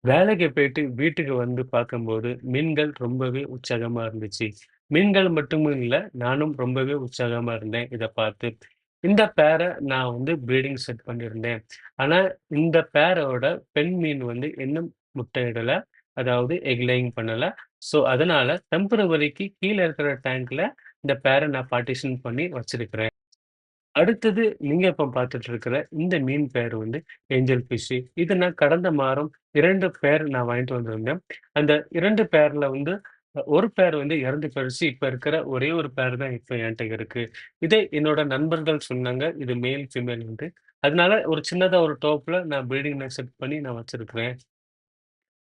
வேலைக்கு போயிட்டு வீட்டுக்கு வந்து பார்க்கும்போது, மீன்கள் ரொம்பவே உற்சாகமா இருந்துச்சு. மீன்கள் மட்டும் இல்ல, நானும் ரொம்பவே உற்சாகமா இருந்தேன் இத பார்த்து. இந்த பேர நான் வந்து ப்ரீடிங் செட் பண்ணியிருந்தேன். ஆனா, இந்த பேரோட பெண் மீன் வந்து இன்னும் முட்டையிடல. அதாவது எக் லேயிங் பண்ணல. ஸோ, அதனால டெம்பரவரிக்கு கீழ இருக்கிற டேங்க்ல இந்த பேர நான் பார்ட்டிஷன் பண்ணி வச்சிருக்கிறேன். அடுத்தது நீங்க இப்ப பார்த்துட்டு இருக்கிற இந்த மீன் பேர் வந்து ஏஞ்சல் ஃபிஷ். இது நான் கடந்த மாதம் 2 பேர் நான் வாங்கிட்டு வந்திருந்தேன். அந்த 2 பேர்ல வந்து 1 பேர் வந்து இறந்து போயிடுச்சு. இப்ப இருக்கிற ஒரே 1 பேர் தான் இப்ப என்ட்ட இருக்கு. இதை என்னோட நண்பர்கள் சொன்னாங்க. இது மேல், ஃபீமேல்ன்ட்டு. அதனால ஒரு சின்னதா ஒரு டோப்ல நான் ப்ரீடிங் நெட் செட் பண்ணி நான் வச்சிருக்கிறேன்.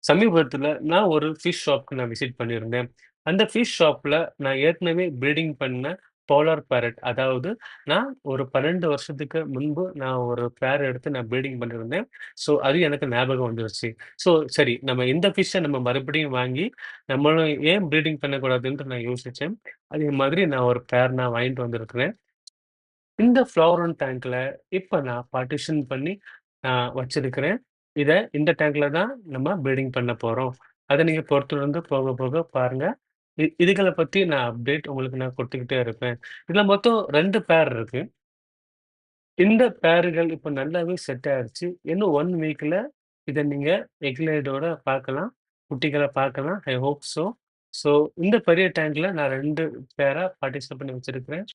சமீபத்தில நான் ஒரு ஃபிஷ் ஷாப்க்கு நான் விசிட் பண்ணியிருந்தேன். அந்த ஃபிஷ் ஷாப்ல நான் ஏற்கனவே ப்ரீடிங் பண்ண போலார் பேரட் அதாவது நான் ஒரு 12 வருஷத்துக்கு முன்பு நான் ஒரு பேர் எடுத்து நான் ப்ரீடிங் பண்ணியிருந்தேன். ஸோ அது எனக்கு ஞாபகம் வந்துருச்சு. ஸோ சரி நம்ம இந்த ஃபிஷ்ஷ நம்ம மறுபடியும் வாங்கி நம்மளும் ஏன் ப்ரீடிங் பண்ணக்கூடாதுன்ட்டு நான் யோசிச்சேன். அதே மாதிரி நான் ஒரு பேர் நான் வாங்கிட்டு வந்திருக்கிறேன். இந்த ஃப்ளோரன் டேங்க்ல இப்ப நான் பார்ட்டிஷன் பண்ணி வச்சிருக்கிறேன். இந்த டேங்க்ல தான் நம்ம ப்ரீடிங் பண்ண போறோம். அத நீங்க பொறுத்திருந்து போக போக பாருங்க. இதுகள பத்தி நான் அப்டேட் உங்களுக்கு நான் குடுத்துக்கிட்டே இருப்பேன். இதுல மொத்தம் 2 பேர் இருக்கு. இந்த பேருகள் இப்ப நல்லாவே செட் ஆயிருச்சு. இன்னும் 1 வீக்ல இத நீங்க எக் லேயர்டோட பார்க்கலாம். குட்டிகள பார்க்கலாம். I hope so. ஸோ இந்த பெரிய டேங்க்ல நான் 2 பேரா பார்ட்டிசிபேட் பண்ணி வச்சிருக்கிறேன்.